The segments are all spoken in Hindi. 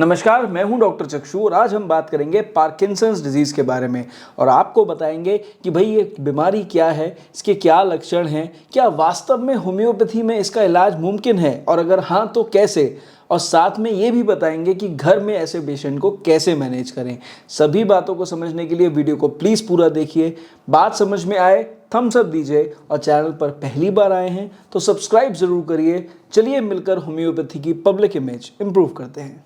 नमस्कार, मैं हूं डॉक्टर चक्षु और आज हम बात करेंगे पार्किंसंस डिजीज़ के बारे में और आपको बताएंगे कि भाई ये बीमारी क्या है, इसके क्या लक्षण हैं, क्या वास्तव में होम्योपैथी में इसका इलाज मुमकिन है और अगर हाँ तो कैसे, और साथ में ये भी बताएंगे कि घर में ऐसे पेशेंट को कैसे मैनेज करें। सभी बातों को समझने के लिए वीडियो को प्लीज़ पूरा देखिए। बात समझ में आए थम्स अप दीजिए और चैनल पर पहली बार आए हैं तो सब्सक्राइब ज़रूर करिए। चलिए मिलकर होम्योपैथी की पब्लिक इमेज इम्प्रूव करते हैं।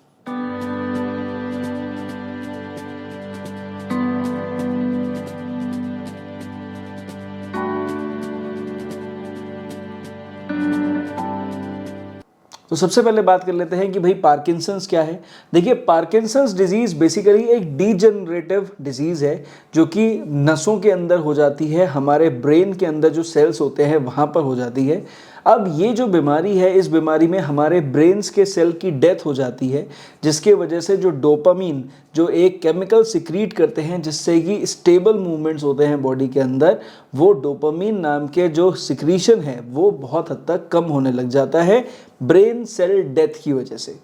तो सबसे पहले बात कर लेते हैं कि भाई पार्किंसंस क्या है। देखिए, पार्किंसंस डिजीज़ बेसिकली एक डीजनरेटिव डिजीज़ है जो कि नसों के अंदर हो जाती है, हमारे ब्रेन के अंदर जो सेल्स होते हैं वहाँ पर हो जाती है। अब ये जो बीमारी है, इस बीमारी में हमारे ब्रेन्स के सेल की डेथ हो जाती है, जिसके वजह से जो डोपामीन जो एक केमिकल सिक्रीट करते हैं जिससे कि स्टेबल मूवमेंट्स होते हैं बॉडी के अंदर, वो डोपामीन नाम के जो सिक्रीशन है वो बहुत हद तक कम होने लग जाता है ब्रेन सेल डेथ की वजह से।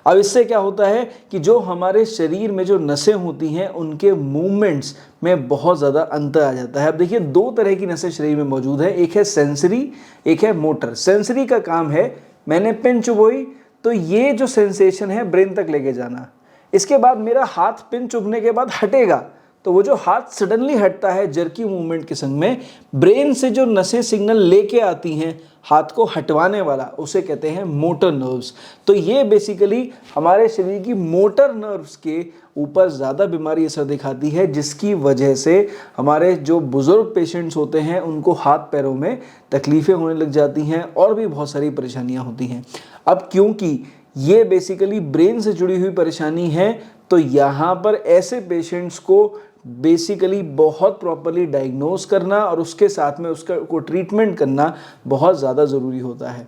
अब इससे क्या होता है कि जो हमारे शरीर में जो नसें होती हैं उनके मूवमेंट्स में बहुत ज़्यादा अंतर आ जाता है। अब देखिए, दो तरह की नसें शरीर में मौजूद है, एक है सेंसरी, एक है मोटर। सेंसरी का काम है मैंने पिन चुभोई तो ये जो सेंसेशन है ब्रेन तक लेके जाना, इसके बाद मेरा हाथ पिन चुभने के बाद हटेगा तो वो जो हाथ सडनली हटता है जर्की मूवमेंट के संग में, ब्रेन से जो नसें सिग्नल लेके आती हैं हाथ को हटवाने वाला, उसे कहते हैं मोटर नर्व्स। तो ये बेसिकली हमारे शरीर की मोटर नर्व्स के ऊपर ज़्यादा बीमारी असर दिखाती है, जिसकी वजह से हमारे जो बुज़ुर्ग पेशेंट्स होते हैं उनको हाथ पैरों में तकलीफ़ें होने लग जाती हैं और भी बहुत सारी परेशानियां होती हैं। अब क्योंकि ये बेसिकली ब्रेन से जुड़ी हुई परेशानी है तो यहाँ पर ऐसे पेशेंट्स को बेसिकली बहुत प्रॉपरली डायग्नोज करना और उसके साथ में उसका को ट्रीटमेंट करना बहुत ज़्यादा ज़रूरी होता है।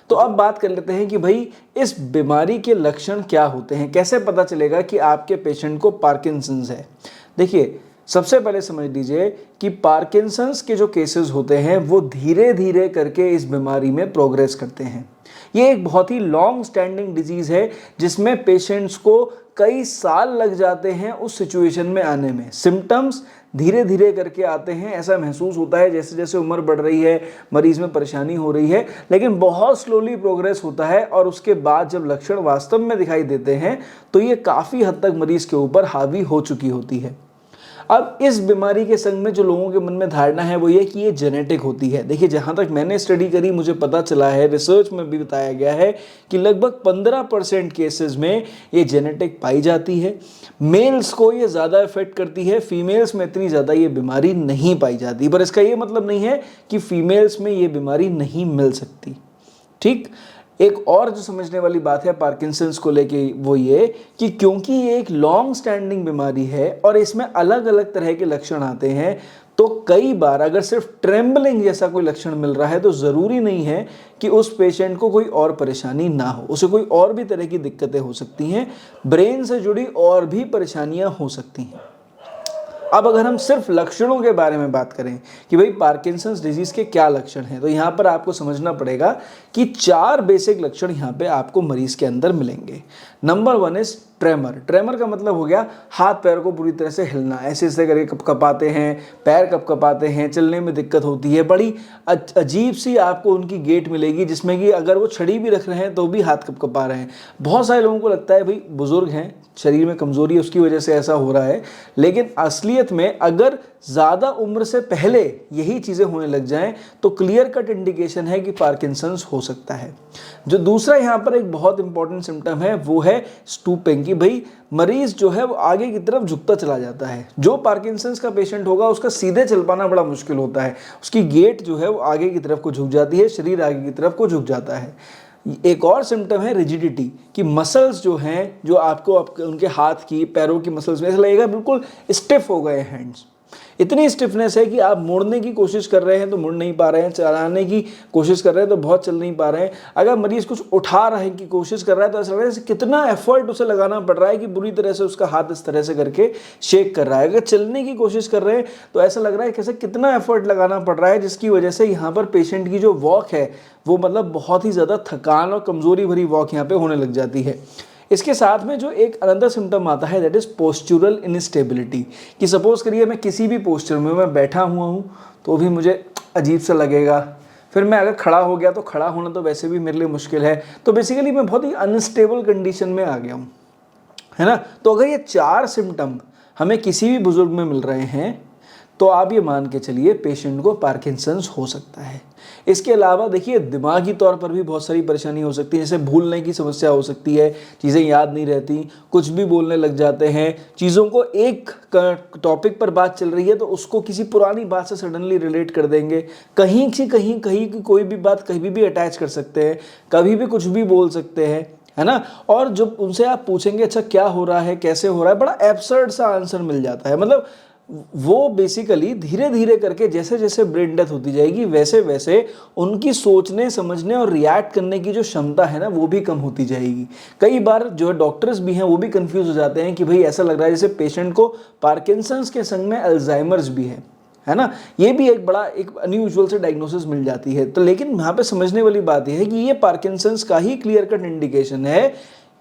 तो अब बात कर लेते हैं कि भाई इस बीमारी के लक्षण क्या होते हैं, कैसे पता चलेगा कि आपके पेशेंट को पार्किंसंस है। देखिए, सबसे पहले समझ लीजिए कि पार्किंसंस के जो केसेस होते हैं वो धीरे धीरे करके इस बीमारी में प्रोग्रेस करते हैं। ये एक बहुत ही लॉन्ग स्टैंडिंग डिजीज़ है जिसमें पेशेंट्स को कई साल लग जाते हैं उस सिचुएशन में आने में। सिम्टम्स धीरे धीरे करके आते हैं, ऐसा महसूस होता है जैसे जैसे उम्र बढ़ रही है मरीज़ में परेशानी हो रही है, लेकिन बहुत स्लोली प्रोग्रेस होता है और उसके बाद जब लक्षण वास्तव में दिखाई देते हैं तो ये काफ़ी हद तक मरीज़ के ऊपर हावी हो चुकी होती है। अब इस बीमारी के संग में जो लोगों के मन में धारणा है वो ये कि ये जेनेटिक होती है। देखिए, जहाँ तक मैंने स्टडी करी मुझे पता चला है, रिसर्च में भी बताया गया है कि लगभग 15% केसेस में ये जेनेटिक पाई जाती है। मेल्स को ये ज़्यादा इफेक्ट करती है, फीमेल्स में इतनी ज़्यादा ये बीमारी नहीं पाई जाती। पर इसका ये मतलब नहीं है कि फीमेल्स में ये बीमारी नहीं मिल सकती। ठीक, एक और जो समझने वाली बात है पार्किंसंस को लेके वो ये कि क्योंकि ये एक लॉन्ग स्टैंडिंग बीमारी है और इसमें अलग अलग तरह के लक्षण आते हैं, तो कई बार अगर सिर्फ ट्रेम्बलिंग जैसा कोई लक्षण मिल रहा है तो ज़रूरी नहीं है कि उस पेशेंट को कोई और परेशानी ना हो, उसे कोई और भी तरह की दिक्कतें हो सकती हैं, ब्रेन से जुड़ी और भी परेशानियां हो सकती हैं। अब अगर हम सिर्फ लक्षणों के बारे में बात करें कि भाई पार्किंसंस डिजीज़ के क्या लक्षण हैं, तो यहाँ पर आपको समझना पड़ेगा कि 4 बेसिक लक्षण यहाँ पे आपको मरीज़ के अंदर मिलेंगे। Number 1 is tremor. ट्रेमर का मतलब हो गया हाथ पैर को पूरी तरह से हिलना, ऐसे ऐसे करके कपकपाते हैं, पैर कपकपाते हैं, चलने में दिक्कत होती है। बड़ी अजीब सी आपको उनकी गेट मिलेगी जिसमें कि अगर वो छड़ी भी रख रहे हैं तो भी हाथ कपकपा रहे हैं। बहुत सारे लोगों को लगता है भाई बुजुर्ग हैं, शरीर में कमज़ोरी है, उसकी वजह से ऐसा हो रहा है, लेकिन असलियत में अगर ज़्यादा उम्र से पहले यही चीज़ें होने लग जाएं तो क्लियर कट इंडिकेशन है कि पार्किंसंस हो सकता है। जो दूसरा यहाँ पर एक बहुत इंपॉर्टेंट सिम्टम है वो है स्टूपिंग, कि भाई मरीज़ जो है वो आगे की तरफ झुकता चला जाता है। जो पार्किंसंस का पेशेंट होगा उसका सीधे चल पाना बड़ा मुश्किल होता है, उसकी गेट जो है वो आगे की तरफ को झुक जाती है, शरीर आगे की तरफ को झुक जाता है। एक और सिम्टम है रिजिडिटी, कि मसल्स जो हैं, जो आपको उनके हाथ की पैरों की मसल्स में ऐसा लगेगा बिल्कुल स्टिफ हो गए हैंड्स। इतनी स्टिफनेस है कि आप मोड़ने की कोशिश कर रहे हैं तो मुड़ नहीं पा रहे हैं, चलाने की कोशिश कर रहे हैं तो बहुत चल नहीं पा रहे हैं। अगर मरीज़ कुछ उठा रहे की कोशिश कर रहा है तो ऐसा लग रहा है कितना एफर्ट उसे लगाना पड़ रहा है कि बुरी तरह से उसका हाथ इस तरह से करके शेक कर रहा है। अगर चलने की कोशिश कर रहे हैं तो ऐसा लग रहा है कैसे कितना एफर्ट लगाना पड़ रहा है, जिसकी वजह से यहाँ पर पेशेंट की जो वॉक है वो मतलब बहुत ही ज़्यादा थकान और कमज़ोरी भरी वॉक यहाँ पे होने लग जाती है। इसके साथ में जो एक अनदर सिम्टम आता है दैट इज पोस्चुरल इनस्टेबिलिटी, कि सपोज करिए मैं किसी भी पोस्चर में मैं बैठा हुआ हूँ तो भी मुझे अजीब सा लगेगा, फिर मैं अगर खड़ा हो गया तो खड़ा होना तो वैसे भी मेरे लिए मुश्किल है, तो बेसिकली मैं बहुत ही अनस्टेबल कंडीशन में आ गया हूँ, है ना। तो अगर ये 4 सिम्टम हमें किसी भी बुजुर्ग में मिल रहे हैं तो आप ये मान के चलिए पेशेंट को पार्किंसंस हो सकता है। इसके अलावा देखिए दिमागी तौर पर भी बहुत सारी परेशानी हो सकती है, जैसे भूलने की समस्या हो सकती है, चीज़ें याद नहीं रहती, कुछ भी बोलने लग जाते हैं, चीज़ों को एक टॉपिक पर बात चल रही है तो उसको किसी पुरानी बात से सडनली रिलेट कर देंगे, कहीं से कहीं कहीं की कोई भी बात कहीं भी अटैच कर सकते हैं, कभी भी कुछ भी बोल सकते हैं, है ना। और जब उनसे आप पूछेंगे अच्छा क्या हो रहा है, कैसे हो रहा है, बड़ा एब्सर्ड सा आंसर मिल जाता है। मतलब वो बेसिकली धीरे धीरे करके जैसे जैसे ब्रेन डेथ होती जाएगी वैसे वैसे उनकी सोचने समझने और रिएक्ट करने की जो क्षमता है ना वो भी कम होती जाएगी। कई बार जो डॉक्टर्स भी हैं वो भी कंफ्यूज हो जाते हैं कि भाई ऐसा लग रहा है जैसे पेशेंट को पार्किंसंस के संग में अल्जाइमर्स भी है ना। ये भी एक बड़ा एक अनयूजुअल से डायग्नोसिस मिल जाती है। तो लेकिन यहाँ पे समझने वाली बात यह है कि ये पार्किंसंस का ही क्लियर कट इंडिकेशन है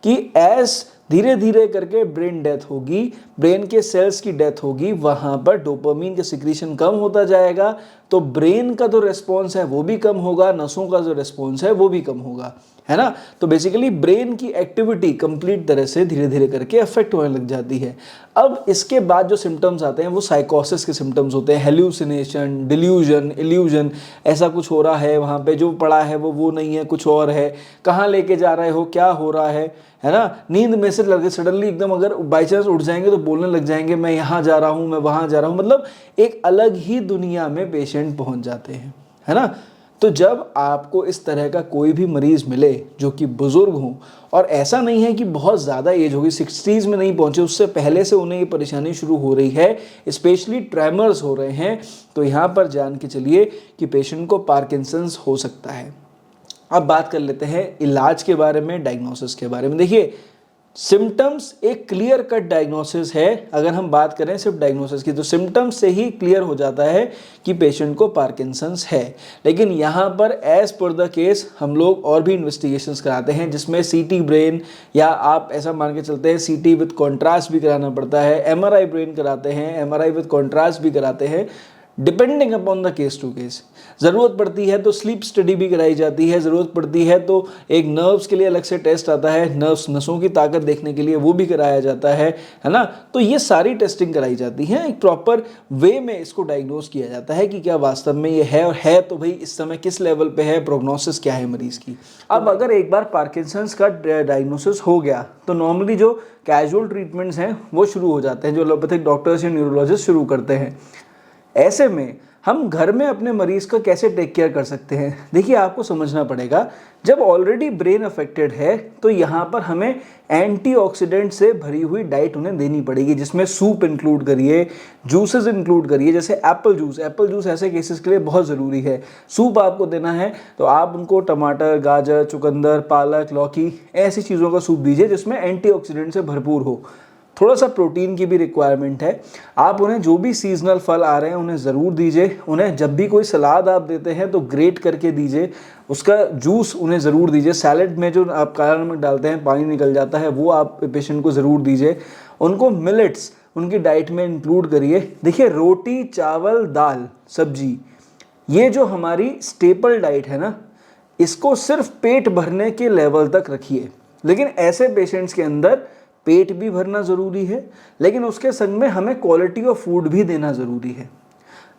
कि एज धीरे धीरे करके ब्रेन डेथ होगी, ब्रेन के सेल्स की डेथ होगी, वहाँ पर डोपामीन का सिक्रीशन कम होता जाएगा, तो ब्रेन का जो रिस्पॉन्स है वो भी कम होगा, नसों का जो रिस्पॉन्स है वो भी कम होगा, है ना। तो बेसिकली ब्रेन की एक्टिविटी कंप्लीट तरह से धीरे धीरे करके अफेक्ट होने लग जाती है। अब इसके बाद जो सिम्टम्स आते हैं वो साइकोसिस के सिम्टम्स होते हैं, हेल्यूसिनेशन, डिल्यूजन, इल्यूजन, ऐसा कुछ हो रहा है, वहाँ पे जो पड़ा है वो नहीं है, कुछ और है, कहाँ लेके जा रहे हो, क्या हो रहा है ना। नींद में से लगे सडनली एकदम अगर बाई चांस उठ जाएंगे तो बोलने लग जाएंगे मैं यहाँ जा रहा हूँ, मैं वहाँ जा रहा हूँ, मतलब एक अलग ही दुनिया में पेशेंट पहुँच जाते हैं, है ना। तो जब आपको इस तरह का कोई भी मरीज मिले जो कि बुजुर्ग हो, और ऐसा नहीं है कि बहुत ज़्यादा एज होगी, 60s में नहीं पहुँचे, उससे पहले से उन्हें ये परेशानी शुरू हो रही है, स्पेशली ट्रेमर्स हो रहे हैं, तो यहाँ पर जान के चलिए कि पेशेंट को पार्किंसंस हो सकता है। अब बात कर लेते हैं इलाज के बारे में, डायग्नोसिस के बारे में। देखिए सिम्टम्स एक क्लियर कट डायग्नोसिस है। अगर हम बात करें सिर्फ डायग्नोसिस की तो सिम्टम्स से ही क्लियर हो जाता है कि पेशेंट को पार्किंसंस है। लेकिन यहाँ पर एज पर द केस हम लोग और भी इन्वेस्टिगेशंस कराते हैं, जिसमें सीटी ब्रेन, या आप ऐसा मान के चलते हैं सीटी विद कॉन्ट्रास्ट भी कराना पड़ता है, एमआरआई ब्रेन कराते हैं, एमआरआई विद कॉन्ट्रास्ट भी कराते हैं, depending upon the case to case. ज़रूरत पड़ती है तो स्लीप स्टडी भी कराई जाती है, ज़रूरत पड़ती है तो एक नर्व्स के लिए अलग से टेस्ट आता है, नर्व्स नसों की ताकत देखने के लिए वो भी कराया जाता है ना। तो ये सारी टेस्टिंग कराई जाती है, एक प्रॉपर वे में इसको डायग्नोस किया जाता है कि क्या वास्तव में ये है, और है तो भाई इस समय किस लेवल पे है, प्रोग्नोसिस क्या है मरीज़ की। अब अगर एक बार पार्किंसंस का डायग्नोसिस हो गया तो नॉर्मली जो कैजुअल ट्रीटमेंट्स हैं वो शुरू हो जाते हैं, जो एलोपैथिक डॉक्टर्स या न्यूरोलॉजिस्ट शुरू करते हैं। ऐसे में हम घर में अपने मरीज का कैसे टेक केयर कर सकते हैं। देखिए आपको समझना पड़ेगा, जब ऑलरेडी ब्रेन अफेक्टेड है तो यहाँ पर हमें एंटीऑक्सीडेंट से भरी हुई डाइट उन्हें देनी पड़ेगी, जिसमें सूप इंक्लूड करिए, जूसेस इंक्लूड करिए, जैसे एप्पल जूस ऐसे केसेस के लिए बहुत ज़रूरी है। सूप आपको देना है तो आप उनको टमाटर, गाजर, चुकंदर, पालक, लौकी ऐसी चीज़ों का सूप दीजिए जिसमें एंटीऑक्सीडेंट से भरपूर हो। थोड़ा सा प्रोटीन की भी रिक्वायरमेंट है। आप उन्हें जो भी सीजनल फल आ रहे हैं उन्हें ज़रूर दीजिए। उन्हें जब भी कोई सलाद आप देते हैं तो ग्रेट करके दीजिए, उसका जूस उन्हें ज़रूर दीजिए। सैलेड में जो आप काला नमक डालते हैं पानी निकल जाता है, वो आप पेशेंट को ज़रूर दीजिए। उनको मिलेट्स उनकी डाइट में इंक्लूड करिए। देखिए रोटी, चावल, दाल, सब्जी, ये जो हमारी स्टेपल डाइट है ना, इसको सिर्फ पेट भरने के लेवल तक रखिए। लेकिन ऐसे पेशेंट्स के अंदर पेट भी भरना ज़रूरी है, लेकिन उसके संग में हमें क्वालिटी ऑफ फूड भी देना ज़रूरी है।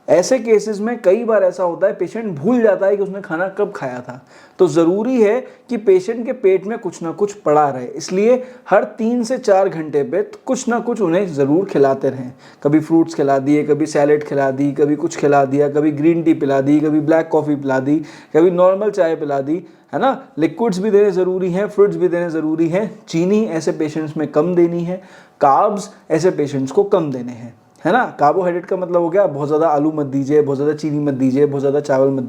ऐसे केसेस में कई बार ऐसा होता है पेशेंट भूल जाता है कि उसने खाना कब खाया था, तो ज़रूरी है कि पेशेंट के पेट में कुछ ना कुछ पड़ा रहे। इसलिए हर 3 से 4 घंटे पे कुछ ना कुछ उन्हें ज़रूर खिलाते रहें। कभी फ्रूट्स खिला दिए, कभी सैलेड खिला दी, कभी कुछ खिला दिया, कभी ग्रीन टी पिला दी, कभी ब्लैक कॉफ़ी पिला दी, कभी नॉर्मल चाय पिला दी, है ना। लिक्विड्स भी देने ज़रूरी हैं, फ्रूट्स भी देने ज़रूरी हैं। चीनी ऐसे पेशेंट्स में कम देनी है, कार्ब्स ऐसे पेशेंट्स को कम देने हैं, है ना। कार्बोहाइड्रेट का मतलब हो गया बहुत ज़्यादा आलू मत दीजिए, बहुत ज़्यादा चीनी मत दीजिए, बहुत ज़्यादा चावल मत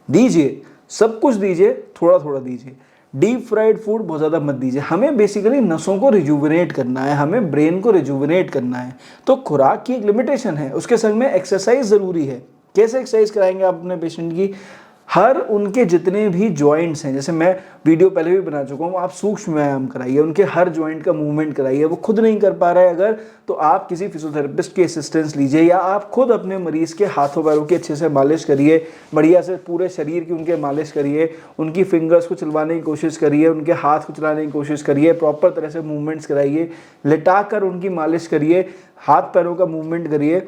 दीजिए सब कुछ दीजिए, थोड़ा थोड़ा दीजिए। डीप फ्राइड फूड बहुत ज़्यादा मत दीजिए। हमें बेसिकली नसों को रिजुविनेट करना है, हमें ब्रेन को रिजुविनेट करना है, तो खुराक की एक लिमिटेशन है। उसके संग में एक्सरसाइज ज़रूरी है। कैसे एक्सरसाइज कराएंगे आप अपने पेशेंट की? हर उनके जितने भी जॉइंट्स हैं, जैसे मैं वीडियो पहले भी बना चुका हूँ, आप सूक्ष्म व्यायाम कराइए, उनके हर जॉइंट का मूवमेंट कराइए। वो खुद नहीं कर पा रहा है अगर, तो आप किसी फिजियोथेरेपिस्ट की असिस्टेंस लीजिए, या आप खुद अपने मरीज के हाथों पैरों की अच्छे से मालिश करिए, बढ़िया से पूरे शरीर की उनके मालिश करिए, उनकी फिंगर्स को चलवाने की कोशिश करिए, उनके हाथ को चलाने की कोशिश करिए, प्रॉपर तरह से मूवमेंट्स कराइए, लिटा कर उनकी मालिश करिए, हाथ पैरों का मूवमेंट करिए।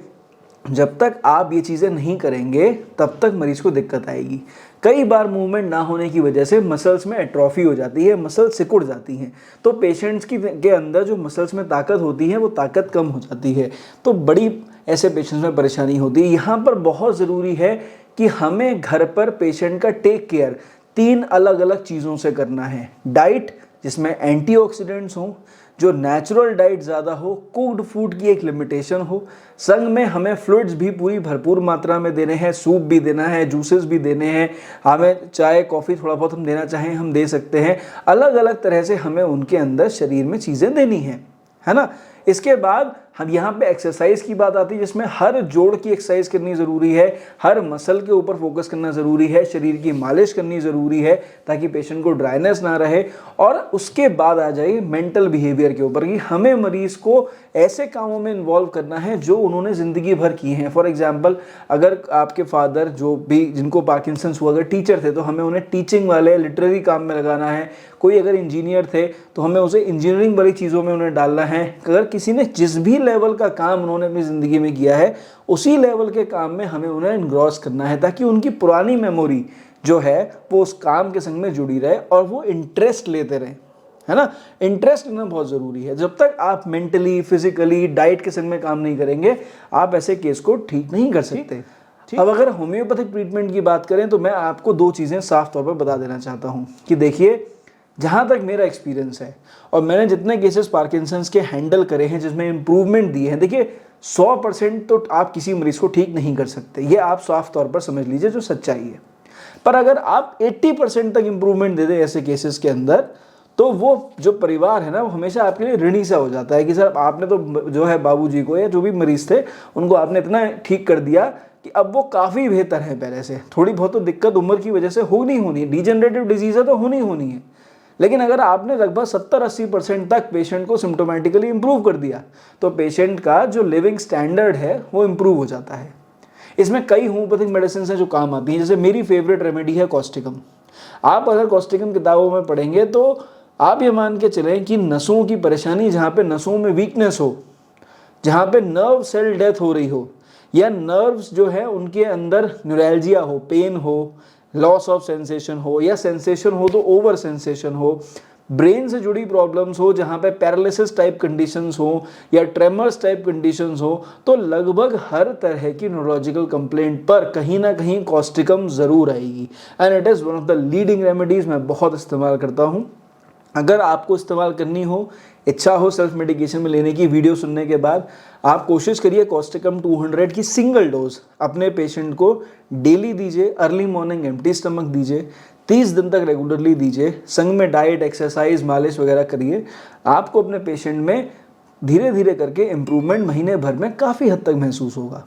जब तक आप ये चीज़ें नहीं करेंगे तब तक मरीज को दिक्कत आएगी। कई बार मूवमेंट ना होने की वजह से मसल्स में एट्रोफी हो जाती है, मसल सिकुड़ जाती हैं, तो पेशेंट्स के अंदर जो मसल्स में ताकत होती है वो ताकत कम हो जाती है, तो बड़ी ऐसे पेशेंट्स में परेशानी होती है। यहाँ पर बहुत ज़रूरी है कि हमें घर पर पेशेंट का टेक केयर 3 अलग अलग चीज़ों से करना है। डाइट जिसमें एंटीऑक्सीडेंट्स हों, जो नेचुरल डाइट ज़्यादा हो, कुक्ड फूड की एक लिमिटेशन हो, संग में हमें फ्लूइड्स भी पूरी भरपूर मात्रा में देने हैं, सूप भी देना है, जूसेस भी देने हैं, हमें चाय कॉफ़ी थोड़ा बहुत हम देना चाहें हम दे सकते हैं। अलग अलग तरह से हमें उनके अंदर शरीर में चीज़ें देनी है ना। इसके बाद हम यहाँ पे एक्सरसाइज की बात आती है, जिसमें हर जोड़ की एक्सरसाइज करनी ज़रूरी है, हर मसल के ऊपर फोकस करना ज़रूरी है, शरीर की मालिश करनी ज़रूरी है ताकि पेशेंट को ड्राइनेस ना रहे। और उसके बाद आ जाइए मेंटल बिहेवियर के ऊपर कि हमें मरीज को ऐसे कामों में इन्वॉल्व करना है जो उन्होंने ज़िंदगी भर किए हैं। फॉर एग्जाम्पल, अगर आपके फादर जो भी जिनको पार्किंसंस हुआ अगर टीचर थे तो हमें उन्हें टीचिंग वाले लिटरेरी काम में लगाना है। कोई अगर इंजीनियर थे तो हमें उसे इंजीनियरिंग वाली चीज़ों में उन्हें डालना है। अगर किसी ने जिस भी लेवल का काम उन्होंने अपनी ज़िंदगी में किया है उसी लेवल के काम में हमें उन्हें इनग्रॉस करना है, ताकि उनकी पुरानी मेमोरी जो है वो उस काम के संग में जुड़ी रहे और वो इंटरेस्ट लेते रहें, है ना। इंटरेस्ट लेना बहुत ज़रूरी है। जब तक आप मेंटली, फिजिकली, डाइट के संग में काम नहीं करेंगे आप ऐसे केस को ठीक नहीं कर सकते। अब अगर होम्योपैथिक ट्रीटमेंट की बात करें तो मैं आपको 2 चीज़ें साफ तौर पर बता देना चाहता हूँ कि देखिए, जहाँ तक मेरा एक्सपीरियंस है और मैंने जितने केसेस पार्किंसंस के हैंडल करे हैं जिसमें इम्प्रूवमेंट दिए हैं, देखिए 100% तो आप किसी मरीज़ को ठीक नहीं कर सकते, ये आप साफ तौर पर समझ लीजिए जो सच्चाई है। पर अगर आप 80% तक इम्प्रूवमेंट दे दें ऐसे केसेस के अंदर, तो वो जो परिवार है ना वो हमेशा आपके लिए ऋणी सा हो जाता है कि सर आपने तो जो है बाबूजी को या जो भी मरीज़ थे उनको आपने इतना ठीक कर दिया कि अब वो काफ़ी बेहतर है पहले से। थोड़ी बहुत तो दिक्कत उम्र की वजह से होनी है, डिजेनरेटिव डिजीज़ है तो होनी है, लेकिन अगर आपने लगभग 70-80% तक पेशेंट को सिम्टोमेटिकली इम्प्रूव कर दिया तो पेशेंट का जो लिविंग स्टैंडर्ड है वो इम्प्रूव हो जाता है। इसमें कई होम्योपैथिक मेडिसिन हैं जो काम आती हैं, जैसे मेरी फेवरेट रेमेडी है कॉस्टिकम। आप अगर कॉस्टिकम किताबों में पढ़ेंगे तो आप ये मान के चलें कि नसों की परेशानी, जहाँ पे नसों में वीकनेस हो, जहाँ पे नर्व सेल डेथ हो रही हो, या नर्व्स जो है उनके अंदर न्यूरैल्जिया हो, पेन हो, लॉस ऑफ सेंसेशन हो, या सेंसेशन हो तो ओवर सेंसेशन हो, ब्रेन से जुड़ी प्रॉब्लम्स हो जहाँ पे पैरालिसिस टाइप कंडीशंस हो या ट्रेमर्स टाइप कंडीशंस हो, तो लगभग हर तरह की न्यूरोलॉजिकल कंप्लेंट पर कहीं ना कहीं कॉस्टिकम ज़रूर आएगी। And it is one of the leading remedies, मैं बहुत इस्तेमाल करता हूँ। अगर आपको इस्तेमाल करनी हो, इच्छा हो सेल्फ मेडिकेशन में लेने की, वीडियो सुनने के बाद आप कोशिश करिए कॉस्टिकम 200 की सिंगल डोज अपने पेशेंट को डेली दीजिए, अर्ली मॉर्निंग एम्प्टी स्टमक दीजिए, 30 दिन तक रेगुलरली दीजिए, संग में डाइट, एक्सरसाइज, मालिश वगैरह करिए। आपको अपने पेशेंट में धीरे धीरे करके इम्प्रूवमेंट महीने भर में काफ़ी हद तक महसूस होगा,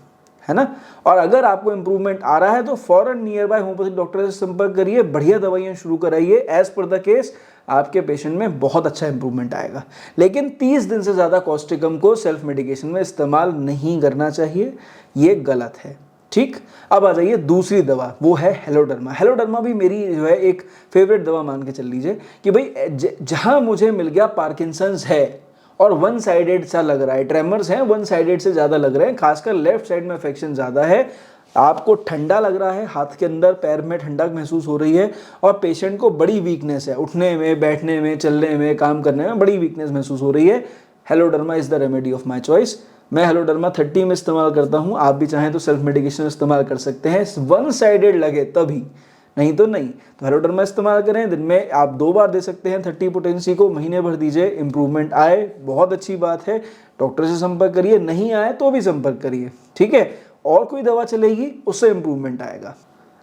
है ना। और अगर आपको इम्प्रूवमेंट आ रहा है तो फौरन नियर बाय होम्योपैथिक डॉक्टर से संपर्क करिए, बढ़िया दवाइयाँ शुरू कराइए, एज पर द केस आपके पेशेंट में बहुत अच्छा इंप्रूवमेंट आएगा। लेकिन 30 दिन से ज़्यादा कॉस्टिकम को सेल्फ मेडिकेशन में इस्तेमाल नहीं करना चाहिए, ये गलत है। ठीक, अब आ जाइए दूसरी दवा, वो है हेलोडर्मा। हेलोडर्मा भी मेरी जो है एक फेवरेट दवा मान के चल लीजिए कि भाई जहाँ मुझे मिल गया पार्किंसंस है और वन साइडेड सा लग रहा है, ट्रेमर्स हैं वन साइडेड से ज़्यादा लग रहे हैं, खासकर लेफ्ट साइड में अफेक्शन ज़्यादा है, आपको ठंडा लग रहा है, हाथ के अंदर पैर में ठंडक महसूस हो रही है और पेशेंट को बड़ी वीकनेस है, उठने में, बैठने में, चलने में, काम करने में बड़ी वीकनेस महसूस हो रही है, Heloderma is the remedy of my choice. मैं हेलोडर्मा 30 में इस्तेमाल करता हूँ, आप भी चाहें तो सेल्फ मेडिकेशन इस्तेमाल कर सकते हैं, वन साइडेड लगे तभी, नहीं तो नहीं। तो हेलोडर्मा इस्तेमाल करें, दिन में आप 2 बार दे सकते हैं 30 पोटेंसी को, महीने भर दीजिए, इंप्रूवमेंट आए बहुत अच्छी बात है, डॉक्टर से संपर्क करिए, नहीं आए तो भी संपर्क करिए, ठीक है। और कोई दवा चलेगी उससे इंप्रूवमेंट आएगा।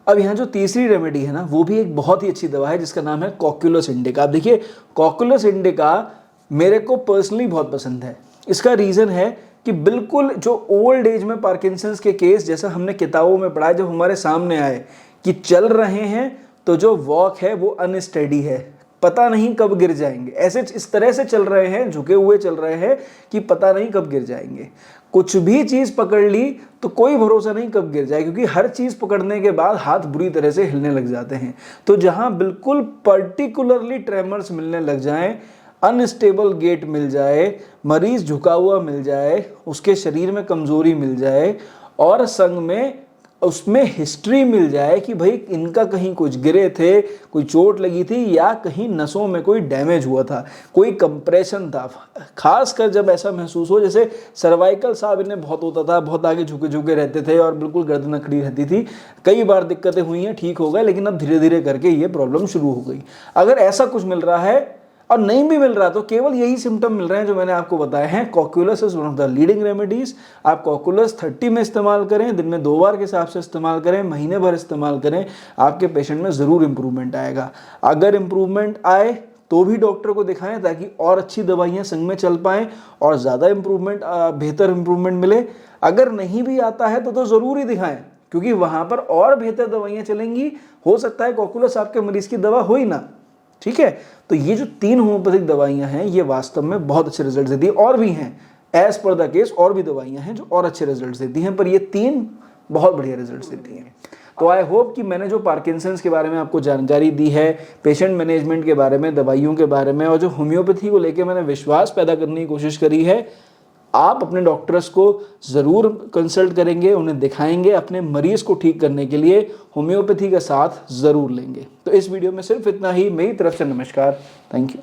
अब यहाँ जो तीसरी रेमेडी है ना, वो भी एक बहुत ही अच्छी दवा है जिसका नाम है कॉक्युलस इंडिका। आप देखिए, कॉक्युलस इंडिका मेरे को पर्सनली बहुत पसंद है। इसका रीज़न है कि बिल्कुल जो ओल्ड एज में पार्किंसंस के केस, जैसा हमने किताबों में पढ़ा है, जब हमारे सामने आए कि चल रहे हैं तो जो वॉक है वो अनस्टेडी है, पता नहीं कब गिर जाएंगे। ऐसे इस तरह से चल रहे हैं, झुके हुए चल रहे हैं कि पता नहीं कब गिर जाएंगे। कुछ भी चीज पकड़ ली तो कोई भरोसा नहीं कब गिर जाए, क्योंकि हर चीज पकड़ने के बाद हाथ बुरी तरह से हिलने लग जाते हैं। तो जहां बिल्कुल पर्टिकुलरली ट्रेमर्स मिलने लग जाएं, अनस्टेबल गेट मिल जाए, मरीज झुका हुआ मिल जाए, उसके शरीर में कमजोरी मिल जाए और संग में उसमें हिस्ट्री मिल जाए कि भाई इनका कहीं कुछ गिरे थे, कोई चोट लगी थी या कहीं नसों में कोई डैमेज हुआ था, कोई कंप्रेशन था, खासकर जब ऐसा महसूस हो जैसे सर्वाइकल साहब इन्हें बहुत होता था, बहुत आगे झुके झुके रहते थे और बिल्कुल गर्दन अकड़ी रहती थी। कई बार दिक्कतें हुई हैं, ठीक हो गए, लेकिन अब धीरे धीरे करके ये प्रॉब्लम शुरू हो गई। अगर ऐसा कुछ मिल रहा है और नहीं भी मिल रहा तो केवल यही सिम्टम मिल रहे हैं जो मैंने आपको बताए हैं, cocculus is one of the leading remedies. आप कॉक्युलस 30 में इस्तेमाल करें, दिन में 2 बार के हिसाब से इस्तेमाल करें, महीने भर इस्तेमाल करें, आपके पेशेंट में ज़रूर इंप्रूवमेंट आएगा। अगर इंप्रूवमेंट आए तो भी डॉक्टर को दिखाएं ताकि और अच्छी दवाइयाँ संग में चल पाएँ और ज़्यादा इंप्रूवमेंट, बेहतर इंप्रूवमेंट मिले। अगर नहीं भी आता है तो ज़रूर ही दिखाएं, क्योंकि वहाँ पर और बेहतर दवाइयाँ चलेंगी। हो सकता है कॉक्युलस आपके मरीज़ की दवा हो ही ना, ठीक है। तो ये जो 3 होम्योपैथिक दवाइयां हैं ये वास्तव में बहुत अच्छे रिजल्ट देती है, और भी हैं एज पर द केस, और भी दवाइयां हैं जो और अच्छे रिजल्ट देती हैं, पर ये 3 बहुत बढ़िया रिजल्ट देती हैं। तो आई होप कि मैंने जो पार्किंसंस के बारे में आपको जानकारी दी है, पेशेंट मैनेजमेंट के बारे में, दवाइयों के बारे में, और जो होम्योपैथी को लेकर मैंने विश्वास पैदा करने की कोशिश करी है, आप अपने डॉक्टर्स को ज़रूर कंसल्ट करेंगे, उन्हें दिखाएंगे, अपने मरीज़ को ठीक करने के लिए होम्योपैथी का साथ ज़रूर लेंगे। तो इस वीडियो में सिर्फ इतना ही। मेरी तरफ से नमस्कार, थैंक यू।